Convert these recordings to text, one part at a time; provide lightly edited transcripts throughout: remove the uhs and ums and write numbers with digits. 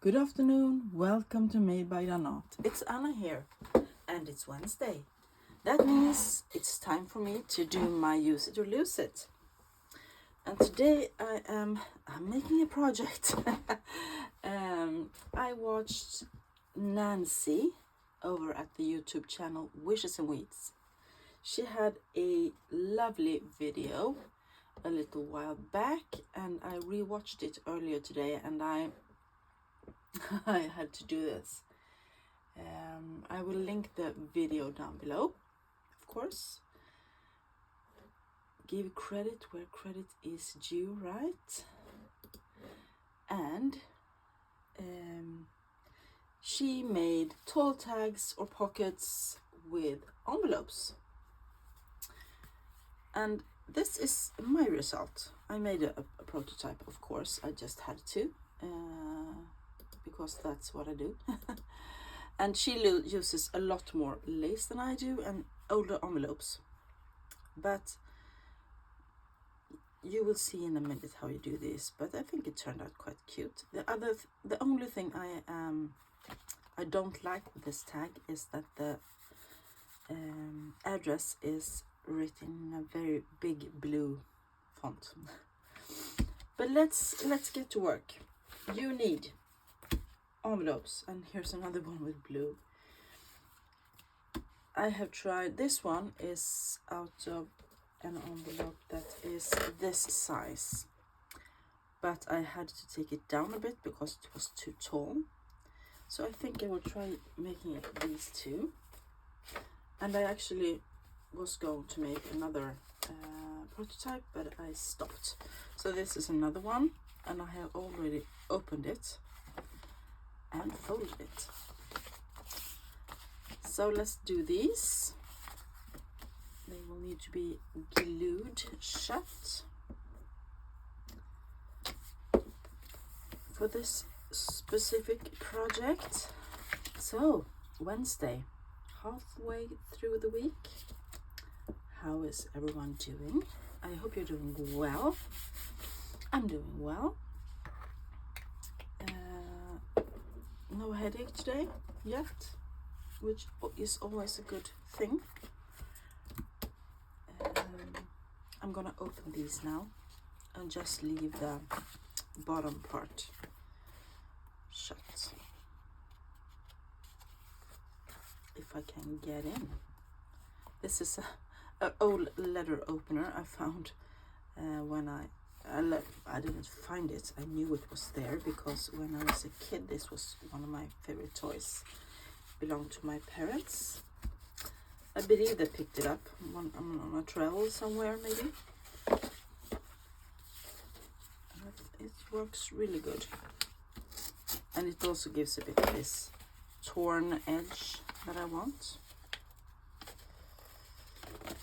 Good afternoon, welcome to Made by Danat. It's Anna here, and it's Wednesday. That means it's time for me to do my use it or lose it. And today I'm making a project. I watched Nancy over at the YouTube channel Wishes and Weeds. She had a lovely video a little while back, and I rewatched it earlier today, and I had to do this. I will link the video down below, of course. Give credit where credit is due, right? And she made tall tags or pockets with envelopes. And this is my result. I made a prototype, of course. I just had to. Because that's what I do. And she uses a lot more lace than I do and older envelopes. But you will see in a minute how you do this. But I think it turned out quite cute. The only thing I don't like with this tag is that the address is written in a very big blue font. But let's get to work. You need envelopes, and here's another one with blue. I have tried, this one is out of an envelope that is this size, but I had to take it down a bit because it was too tall. So I think I will try making it these two. And I actually was going to make another prototype, but I stopped. So this is another one, and I have already opened it and folded it. So let's do these. They will need to be glued shut for this specific project. So Wednesday, halfway through the week. How is everyone doing? I hope you're doing well. I'm doing well. No headache today yet, which is always a good thing. I'm gonna open these now and just leave the bottom part shut. If I can get in. This is a old letter opener I found when I didn't find it. I knew it was there because when I was a kid, this was one of my favorite toys. It belonged to my parents. I believe they picked it up on a travel somewhere, maybe. It works really good. And it also gives a bit of this torn edge that I want.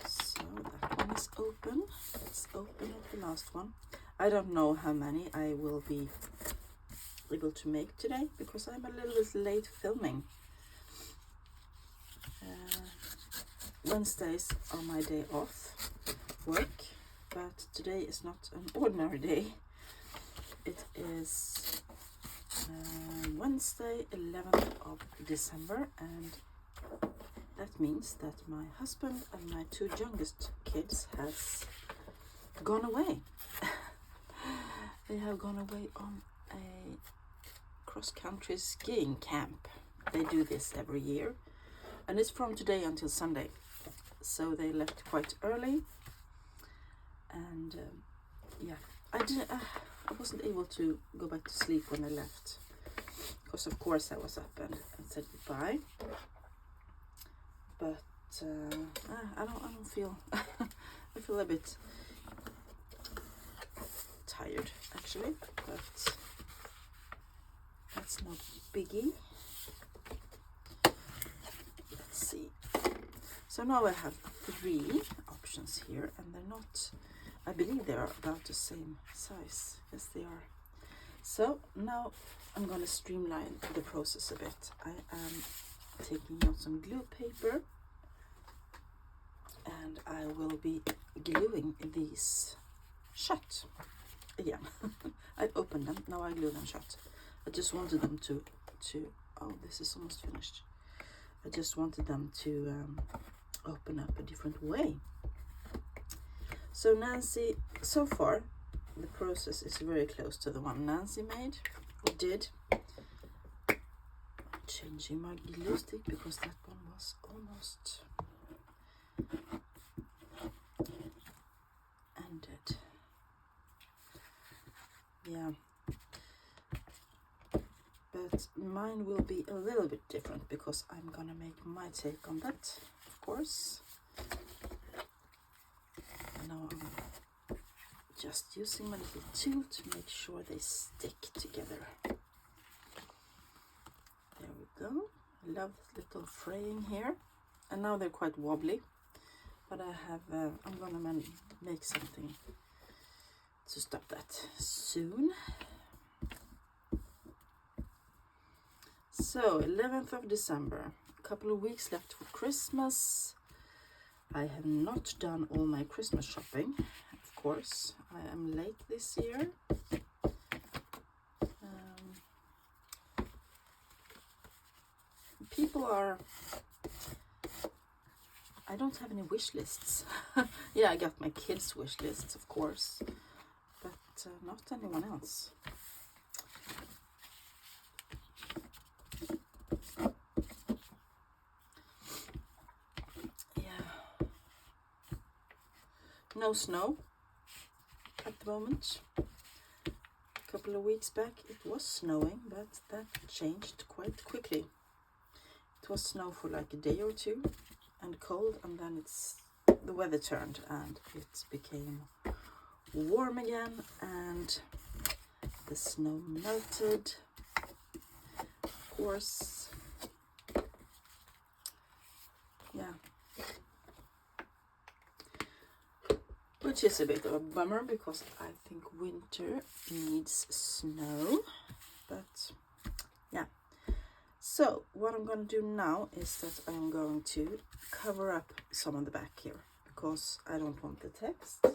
So that one is open. Let's open up the last one. I don't know how many I will be able to make today because I'm a little bit late filming. Wednesdays are my day off work, but today is not an ordinary day. It is Wednesday, 11th of December, and that means that my husband and my two youngest kids has gone away. They have gone away on a cross-country skiing camp. They do this every year, and it's from today until Sunday. So they left quite early, and yeah, I wasn't able to go back to sleep when they left, because of course I was up and said goodbye. But I don't feel I feel a bit tired actually, but that's no biggie. Let's see. So now I have 3 options here, and they're not, I believe they are about the same size. Yes, they are. So now I'm going to streamline the process a bit. I am taking out some glue paper, and I will be gluing these shut again. I opened them, now I glue them shut. I just wanted them to oh, this is almost finished. I just wanted them to open up a different way. So Nancy, so far the process is very close to the one Nancy made or did. I'm changing my glue stick because that one was almost ended. Yeah, but mine will be a little bit different because I'm gonna make my take on that, of course. Now I'm just using my little tool to make sure they stick together. There we go. I love the little fraying here, and now they're quite wobbly, but I have I'm gonna make something to stop that soon. So 11th of December, a couple of weeks left for Christmas. I have not done all my Christmas shopping, of course. I am late this year. People are... I don't have any wish lists. Yeah, I got my kids' wish lists, of course, but not anyone else. No snow at the moment. A couple of weeks back it was snowing, but that changed quite quickly. It was snow for like a day or two and cold, and then the weather turned and it became warm again and the snow melted, of course. Yeah. Which is a bit of a bummer because I think winter needs snow, but yeah. So what I'm going to do now is that I'm going to cover up some of the back here because I don't want the text.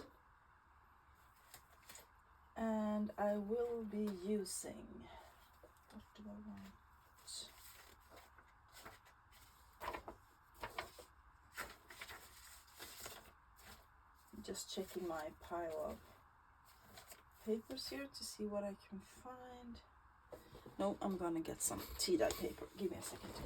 And I will be using, what do I want? Just checking my pile of papers here to see what I can find. No, I'm gonna get some tea-dye paper. Give me a second.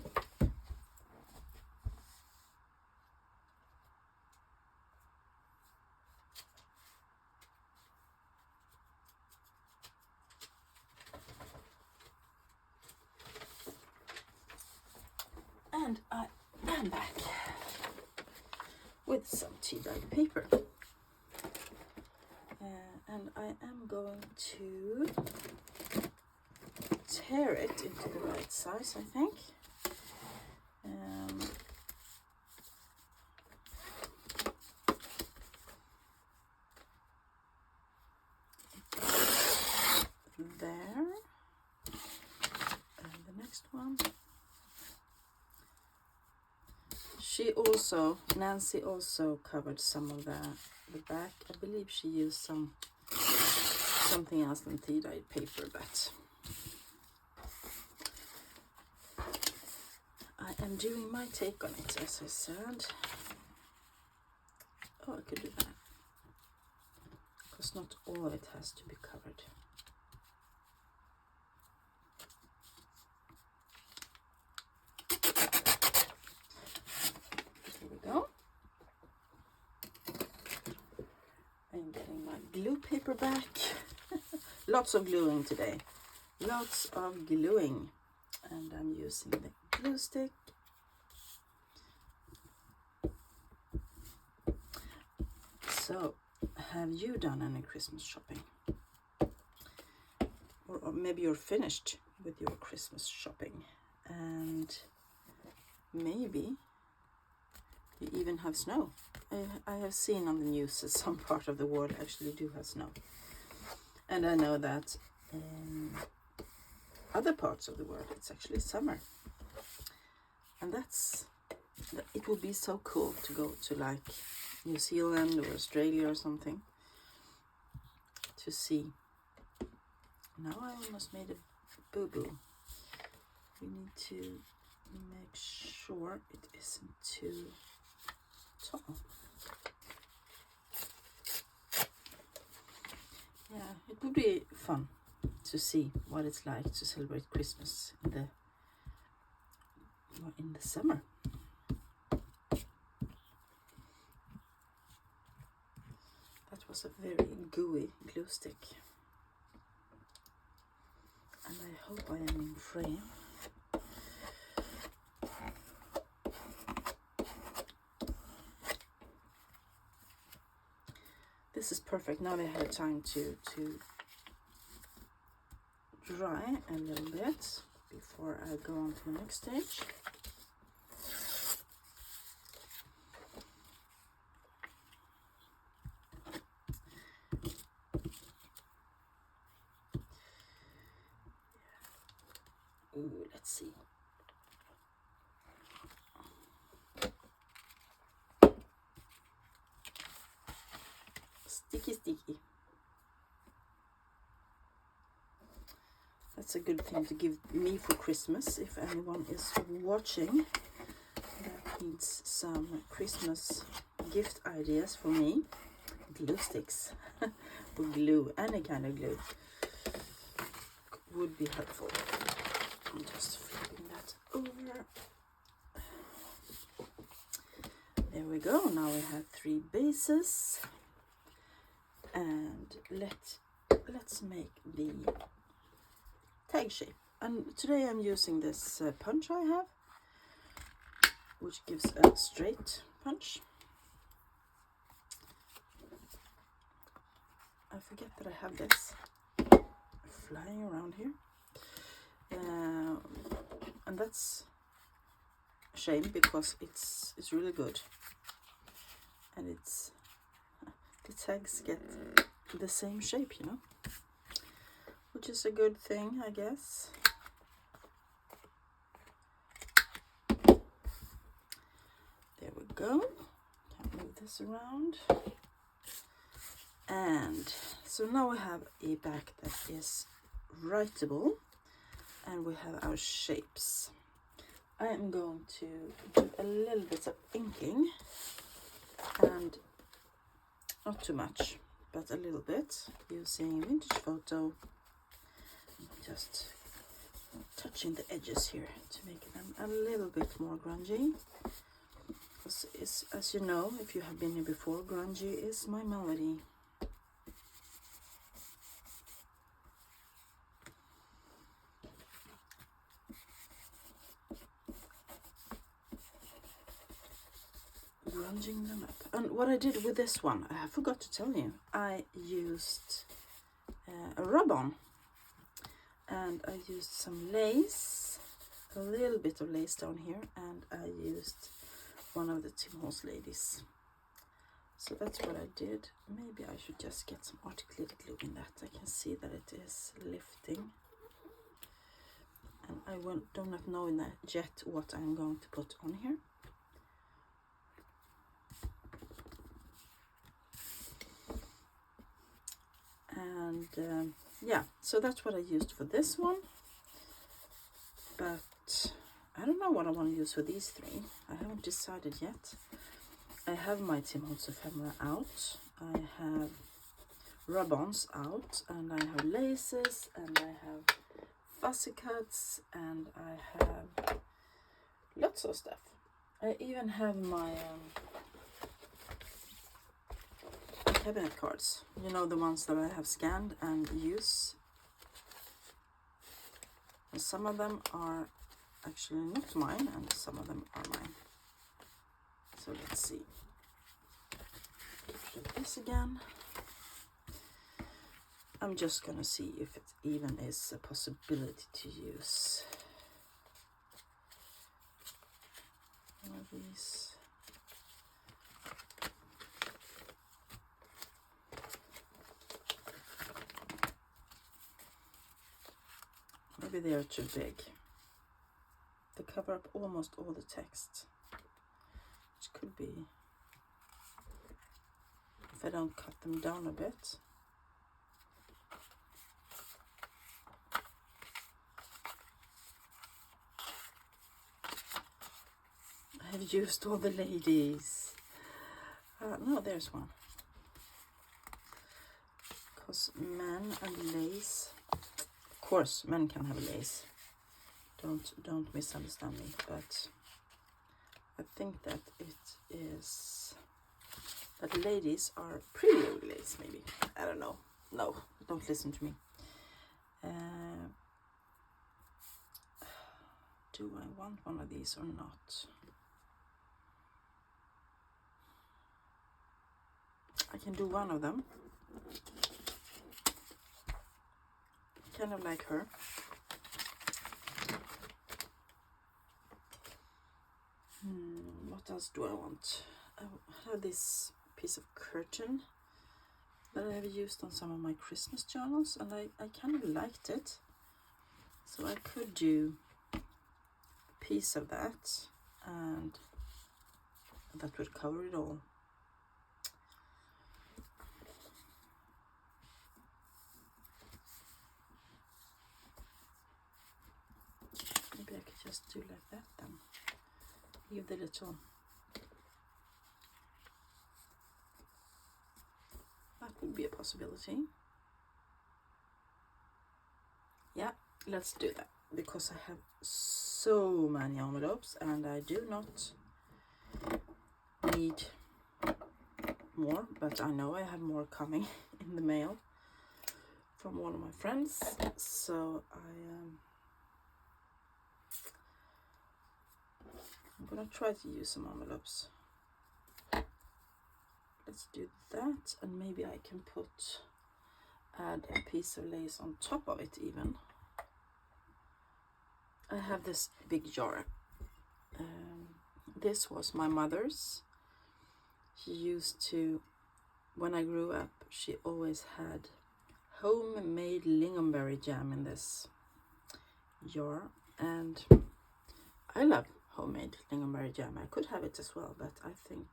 And I am back with some tea-dye paper. And I am going to tear it into the right size, I think. There. And the next one. Nancy also covered some of the back. I believe she used something else than tea-dyed paper, but I am doing my take on it, as I said. Oh, I could do that, because not all of it has to be covered. Here we go. I'm getting my glue paper back. Lots of gluing today. Lots of gluing. And I'm using the glue stick. So, have you done any Christmas shopping? Or maybe you're finished with your Christmas shopping. And maybe you even have snow. I have seen on the news that some part of the world actually do have snow. And I know that in other parts of the world it's actually summer. And it would be so cool to go to like New Zealand or Australia or something to see. Now I almost made a boo-boo. We need to make sure it isn't too tall. Yeah, it would be fun to see what it's like to celebrate Christmas in the summer. That was a very gooey glue stick. And I hope I am in frame. This is perfect. Now they have time to dry a little bit before I go on to the next stage. Ooh, let's see. Sticky. That's a good thing to give me for Christmas. If anyone is watching that needs some Christmas gift ideas for me, glue sticks or glue, any kind of glue would be helpful. I'm just flipping that over. There we go. Now we have 3 bases, and let's make the tag shape. And today I'm using this punch I have, which gives a straight punch. I forget that I have this flying around here, and that's a shame because it's really good, and the tags get the same shape, you know, which is a good thing, I guess. There we go. Can move this around. And so now we have a back that is writable, and we have our shapes. I am going to do a little bit of inking, and not too much, but a little bit, using vintage photo, just touching the edges here to make them a little bit more grungy. Because as you know, if you have been here before, grungy is my melody. Grunging them up. And what I did with this one, I forgot to tell you, I used a rub-on, and I used some lace, a little bit of lace down here, and I used one of the Tim Holtz ladies. So that's what I did. Maybe I should just get some articulated glue in that. I can see that it is lifting, and I do not know yet what I'm going to put on here. And yeah, so that's what I used for this one, but I don't know what I want to use for these 3. I haven't decided yet. I have my Tim Holtz ephemera out, I have rub-ons out, and I have laces, and I have fussy cuts, and I have lots of stuff. I even have my cabinet cards, you know, the ones that I have scanned and use. And some of them are actually not mine, and some of them are mine. So let's see. Get this again. I'm just gonna see if it even is a possibility to use one of these. Maybe they are too big. They cover up almost all the text, which could be, if I don't cut them down a bit. I've used all the ladies. No, there's one. Because men and lace, of course, men can have lace. Don't misunderstand me, but I think that it is that ladies are prettier with lace. Maybe, I don't know. No, don't listen to me. Do I want one of these or not? I can do one of them. Kind of like her. What else do I want? I have this piece of curtain that I have used on some of my Christmas journals, and I kind of liked it. So I could do a piece of that, and that would cover it all. Maybe I could just do like that then. Leave the little. That would be a possibility. Yeah, let's do that, because I have so many envelopes and I do not need more, but I know I have more coming in the mail from one of my friends, so I'm gonna try to use some envelopes. Let's do that, and maybe I can add a piece of lace on top of it even. I have this big jar. This was my mother's. She used to, when I grew up, she always had homemade lingonberry jam in this jar, and I love homemade lingonberry jam. I could have it as well, but I think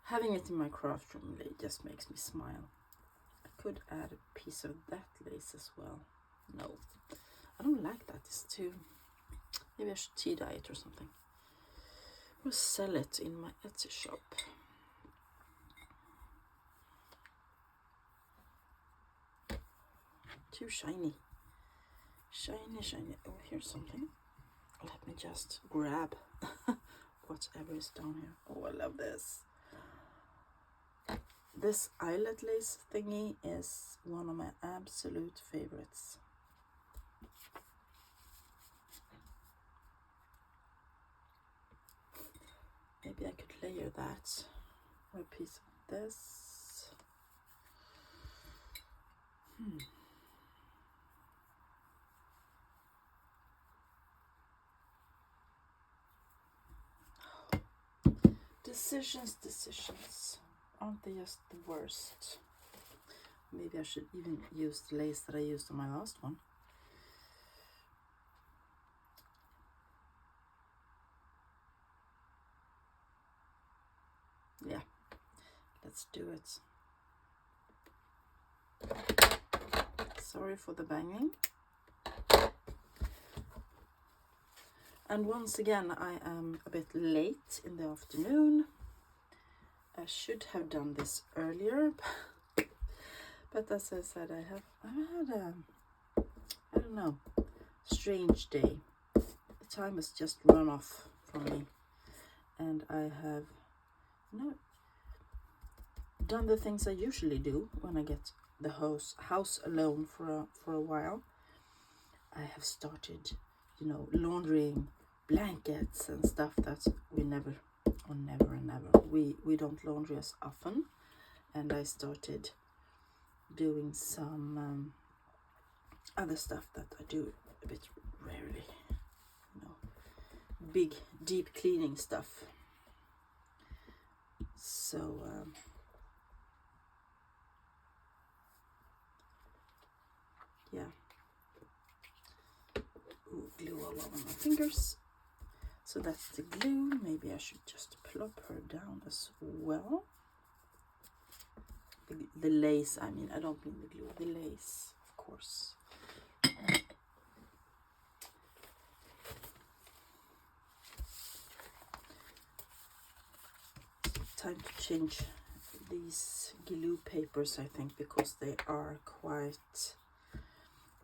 having it in my craft room just makes me smile. I could add a piece of that lace as well. No, I don't like that. It's too... Maybe I should tea dye it or something. Or sell it in my Etsy shop. Too shiny. Shiny, shiny. Oh, here's something. Let me just grab whatever is down here. Oh, I love this. This eyelet lace thingy is one of my absolute favorites. Maybe I could layer that or a piece of this. Decisions. Aren't they just the worst? Maybe I should even use the lace that I used on my last one. Yeah, let's do it. Sorry for the banging. And once again, I am a bit late in the afternoon. I should have done this earlier, but as I said, I've had a, I don't know, strange day. The time has just run off from me, and I have done the things I usually do when I get the house alone for a while. I have started, laundering blankets and stuff that we never we don't laundry as often, and I started doing some other stuff that I do a bit rarely, big deep cleaning stuff. So yeah. Ooh, glue all over my fingers. So that's the glue. Maybe I should just plop her down as well. The lace, I mean, I don't mean the glue, the lace, of course. time to change these glue papers, I think, because they are quite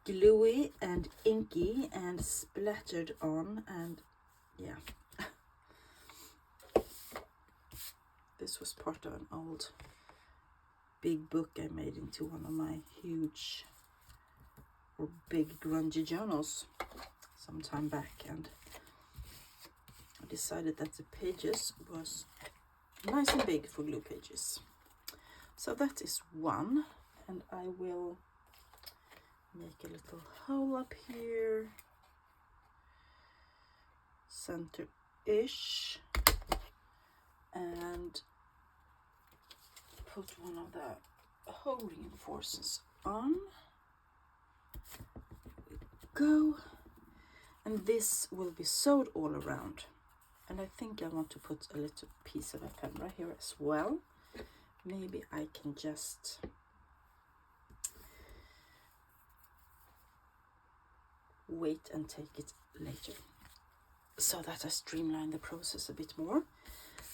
gluey and inky and splattered on, and yeah. This was part of an old big book I made into one of my huge or big grungy journals some time back, and I decided that the pages was nice and big for glue pages. So that is one, and I will make a little hole up here, center-ish, and put one of the hole reinforcers on. There we go. And this will be sewed all around. And I think I want to put a little piece of ephemera here as well. Maybe I can just wait and take it later, so that I streamline the process a bit more.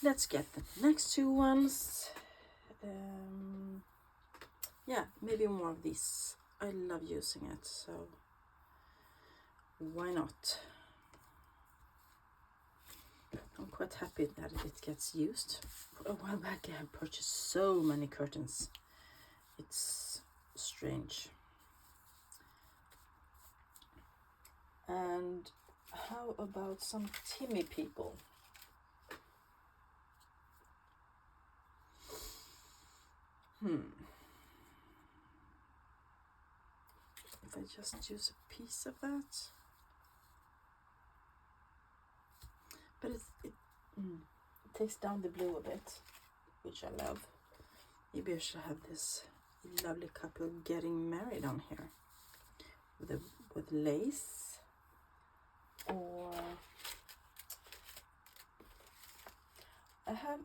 Let's get the next two ones. Yeah, maybe more of these. I love using it, so why not? I'm quite happy that it gets used. A while back I have purchased so many curtains. It's strange. And how about some Timmy people? If I just use a piece of that. But it takes down the blue a bit, which I love. Maybe I should have this lovely couple getting married on here with lace, or I have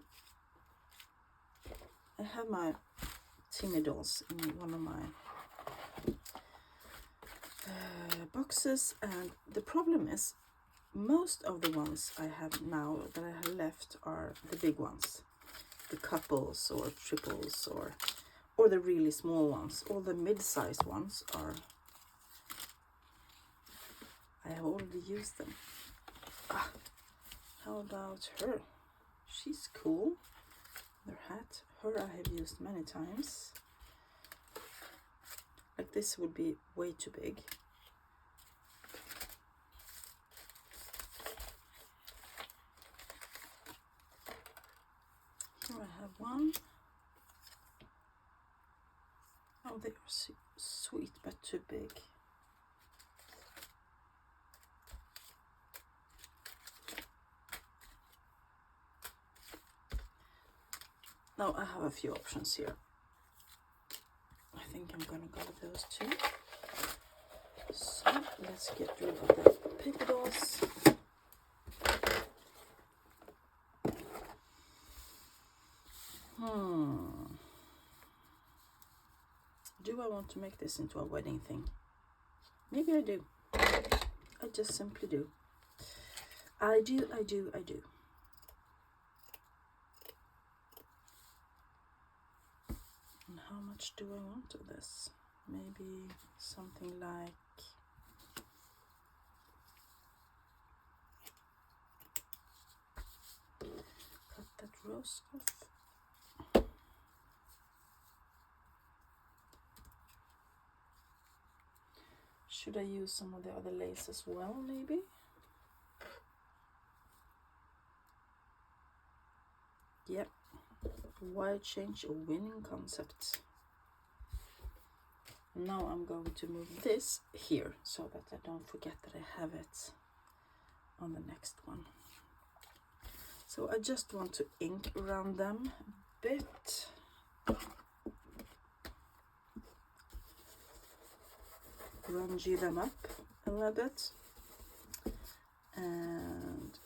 my Timmy dolls in one of my boxes, and the problem is most of the ones I have now that I have left are the big ones, the couples or triples, or the really small ones. All the mid-sized ones are, I have already used them. How about her? She's cool. Their hat, her I have used many times. Like this would be way too big. Here I have one. Oh, they are sweet but too big. Now I have a few options here. I think I'm gonna go with those two. So let's get rid of the paper dolls. Do I want to make this into a wedding thing? Maybe I do. I just simply do. I do. And how much do I want of this? Maybe something like cut that rose off. Should I use some of the other lace as well, maybe? Yep. Why change a winning concept? Now I'm going to move this here so that I don't forget that I have it on the next one. So I just want to ink around them a bit. Grungy them up a little bit, and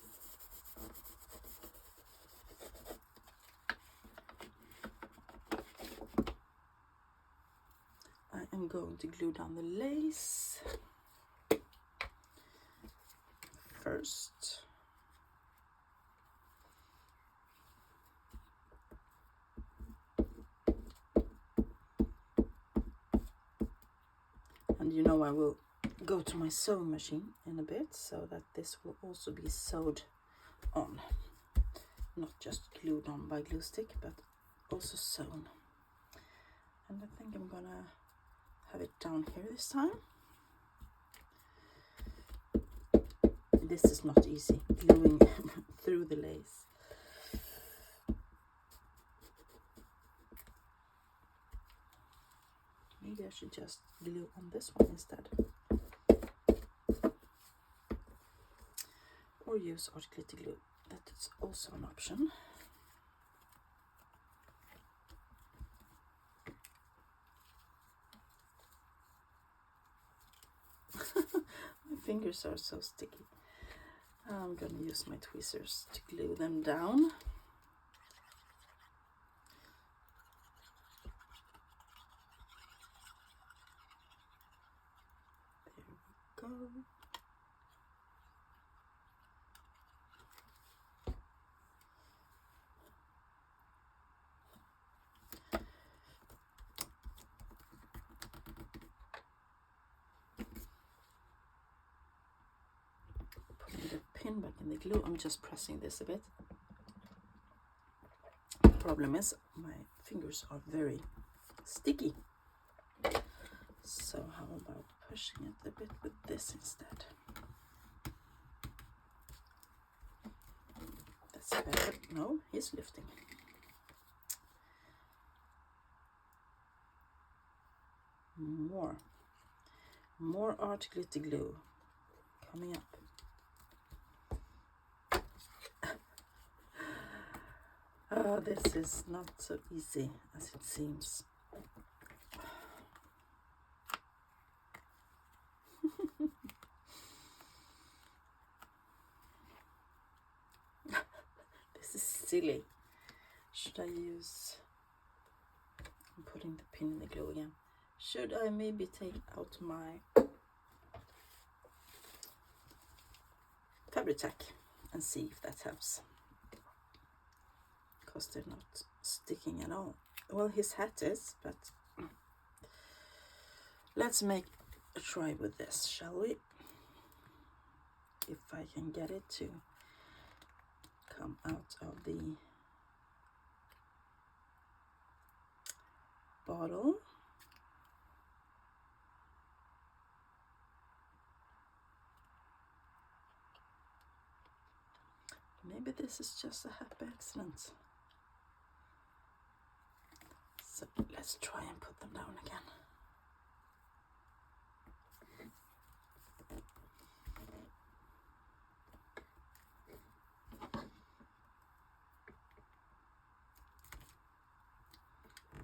I am going to glue down the lace first. you know, I will go to my sewing machine in a bit so that this will also be sewed on, not just glued on by glue stick, but also sewn. And I think I'm gonna have it down here this time. This is not easy, gluing through the lace. Maybe I should just glue on this one instead. Or use art glitter glue. That is also an option. My fingers are so sticky. I'm gonna use my tweezers to glue them down. There we go. Putting the pin back in the glue, I'm just pressing this a bit. The problem is my fingers are very sticky. So how about pushing it a bit with this instead? That's better. No, he's lifting. More art glitter glue coming up. Oh, this is not so easy as it seems. This is silly. Should I use... I'm putting the pin in the glue again. Should I maybe take out my fabric tack and see if that helps? Because they're not sticking at all. Well, his hat is, but let's make a try with this, shall we? If I can get it to come out of the bottle. Maybe this is just a happy accident. So let's try and put them down again.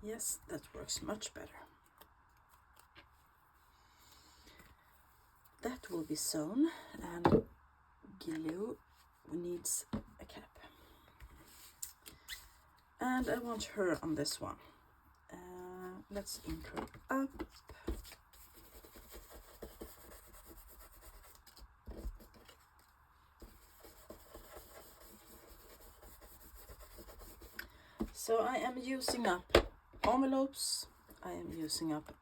Yes, that works much better. That will be sewn, and glue needs a cap. And I want her on this one. Let's ink her up. So I am using up envelopes, I am using up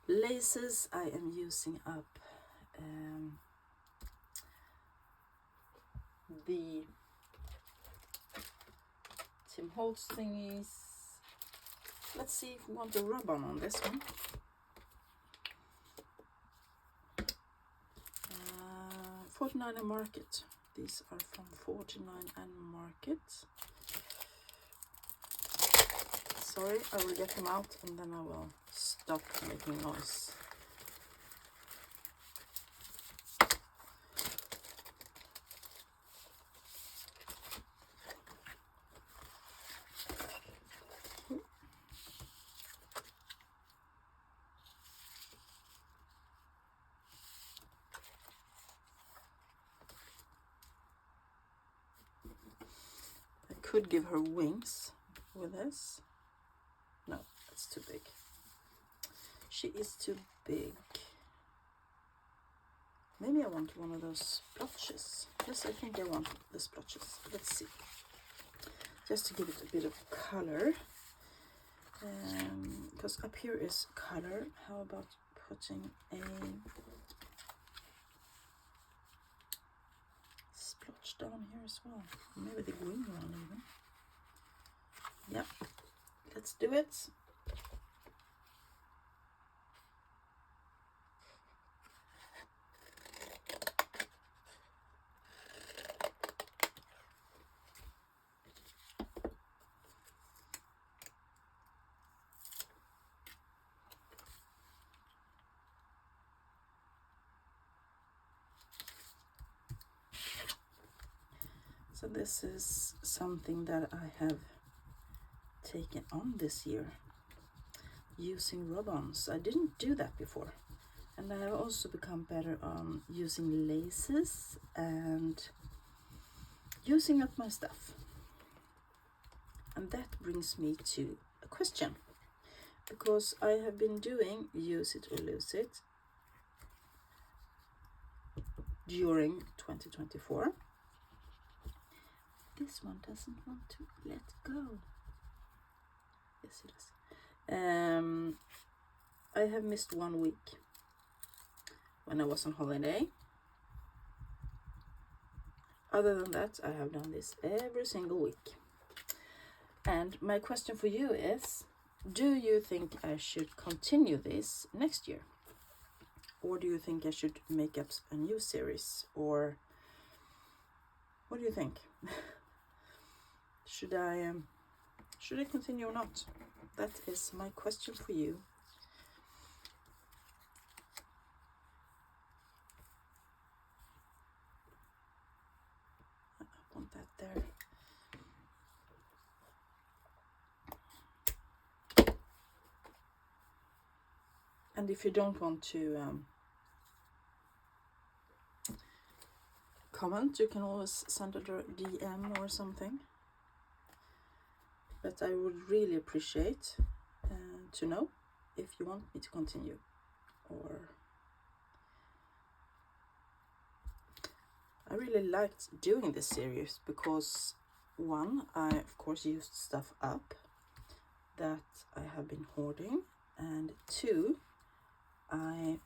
laces, I am using up the Tim Holtz thingies. Let's see if we want a rub-on on this one. 49 and Market. These are from 49 and Market. Sorry, I will get them out and then I will stop making noise. I could give her wings with this. No, that's too big. She is too big. Maybe I want one of those splotches. Yes, I think I want the splotches. Let's see. Just to give it a bit of color. Because up here is color. How about putting a splotch down here as well. Maybe the green one even. Yep, let's do it. So this is something that I have taken on this year, using rub-ons. I didn't do that before, and I have also become better on using laces and using up my stuff. And that brings me to a question, because I have been doing use it or lose it during 2024. This one doesn't want to let go. Yes, it does. I have missed 1 week when I was on holiday. Other than that, I have done this every single week. And my question for you is, do you think I should continue this next year? Or do you think I should make up a new series? Or what do you think? Should I continue or not? That is my question for you. I want that there. And if you don't want to comment, you can always send a DM or something. But I would really appreciate to know if you want me to continue, or I really liked doing this series because, one, I of course used stuff up that I have been hoarding, and two, I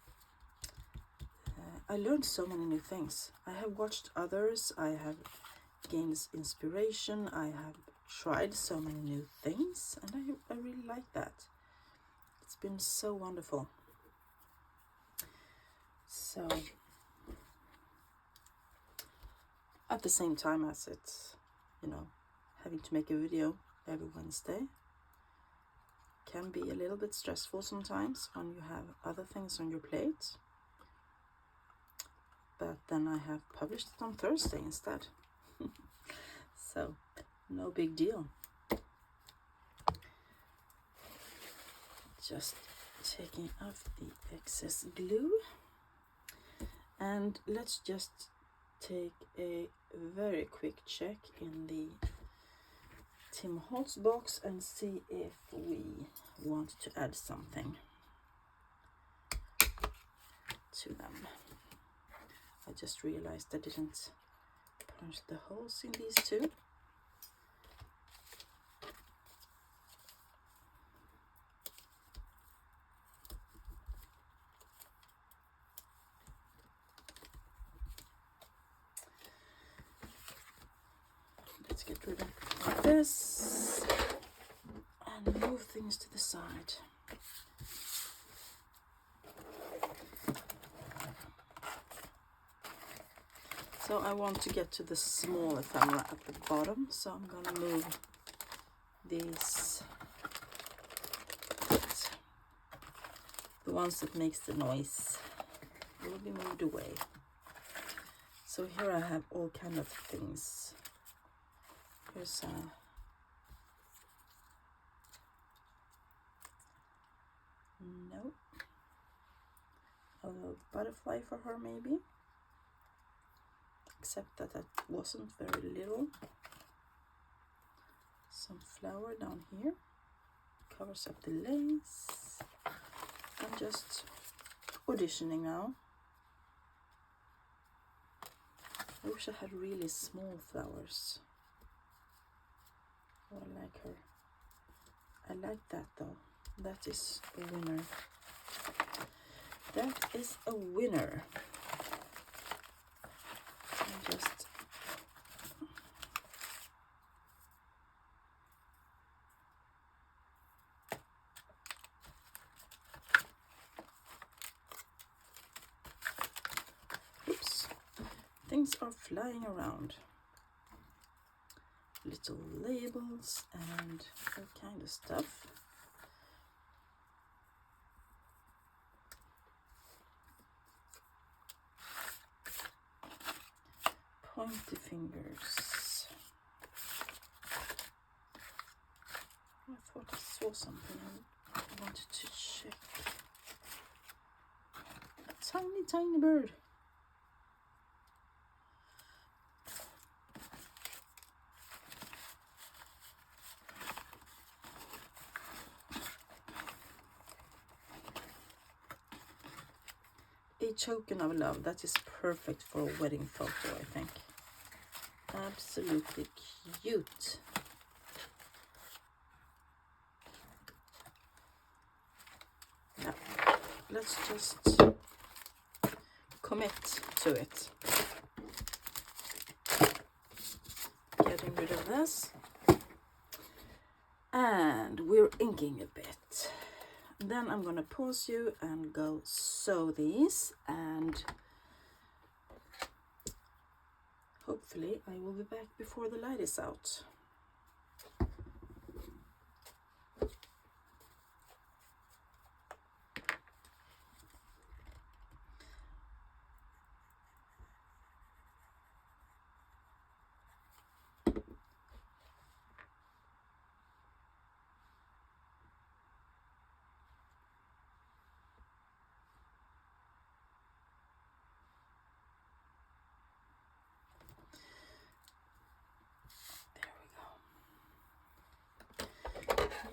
learned so many new things. I have watched others, I have gained inspiration, I have tried so many new things, and I really like that. It's been so wonderful. So at the same time as it's, having to make a video every Wednesday can be a little bit stressful sometimes when you have other things on your plate. But then I have published it on Thursday instead. So no big deal. Just taking off the excess glue, and let's just take a very quick check in the Tim Holtz box and see if we want to add something to them. I just realized I didn't punch the holes in these two. Let's get rid of this and move things to the side. So I want to get to the small ephemera at the bottom, so I'm going to move these, the ones that makes the noise will be moved away. So here I have all kind of things. Here's a little butterfly for her maybe, except that wasn't very little. Some flower down here covers up the lace. I'm just auditioning now. I wish I had really small flowers. Oh, I like her. I like that though. That is a winner. That is a winner. I just oops, things are flying around. Little labels and all kind of stuff. Pointy fingers. I thought I saw something I wanted to check. A tiny, tiny bird. A token of love. That is perfect for a wedding photo, I think. Absolutely cute. Now, let's just commit to it. Getting rid of this. And we're inking a bit. Then I'm gonna pause you and go sew these, and hopefully I will be back before the light is out.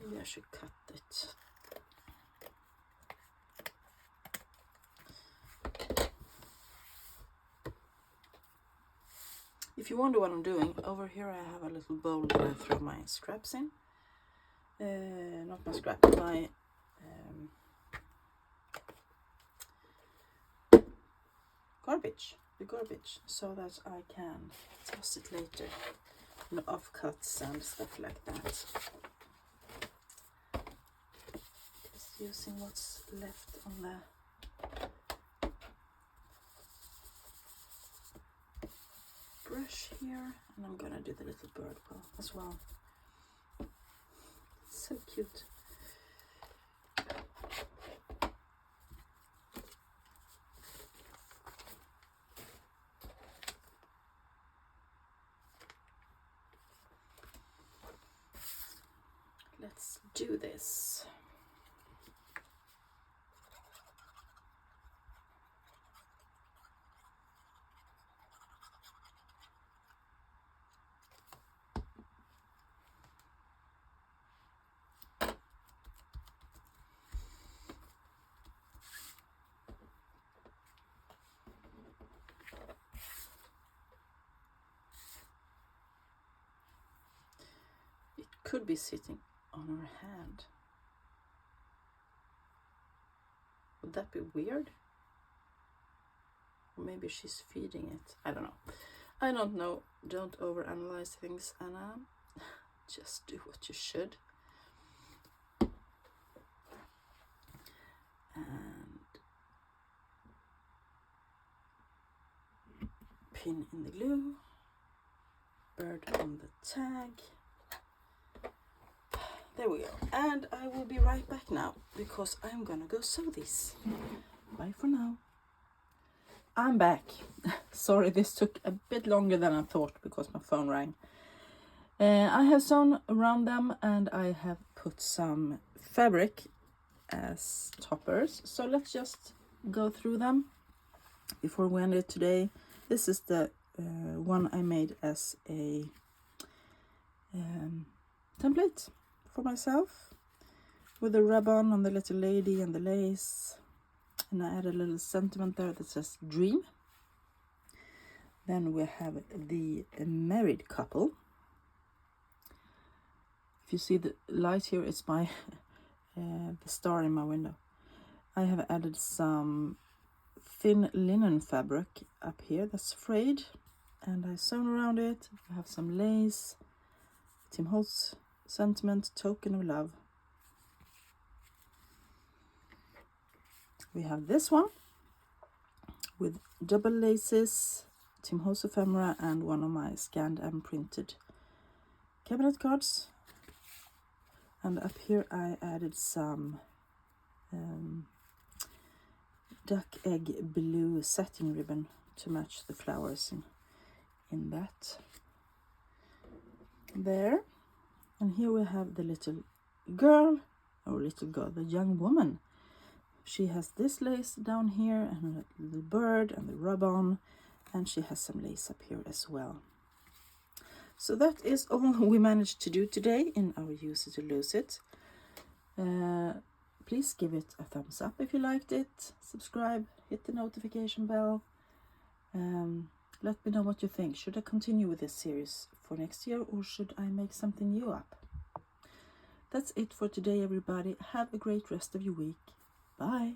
Maybe I should cut it. If you wonder what I'm doing, over here I have a little bowl that I throw my scraps in. Not my scrap, my the garbage, so that I can toss it later. No offcuts and stuff like that. Just using what's left on the brush here, and I'm gonna do the little bird as well. So cute. Let's do this. It could be sitting on her hand. Would that be weird? Or maybe she's feeding it. I don't know. I don't know. Don't overanalyze things, Anna. Just do what you should. And pin in the glue. Bird on the tag. There we go. And I will be right back now, because I'm gonna go sew these. Bye for now. I'm back. Sorry, this took a bit longer than I thought because my phone rang. I have sewn around them, and I have put some fabric as toppers. So let's just go through them before we end it today. This is the one I made as a template for myself, with the ribbon on the little lady and the lace, and I add a little sentiment there that says dream. Then we have the married couple. If you see the light here, it's my the star in my window. I have added some thin linen fabric up here that's frayed, and I sewn around it. I have some lace, Tim Holtz sentiment, token of love. We have this one with double laces, Tim Holtz ephemera, and one of my scanned and printed cabinet cards. And up here I added some duck egg blue satin ribbon to match the flowers in that. There. And here we have the little girl, the young woman. She has this lace down here and a little bird and the rub-on, and she has some lace up here as well. So that is all we managed to do today in our Use It or Lose It. Please give it a thumbs up if you liked it. Subscribe, hit the notification bell. Let me know what you think. Should I continue with this series for next year, or should I make something new up? That's it for today, everybody. Have a great rest of your week. Bye.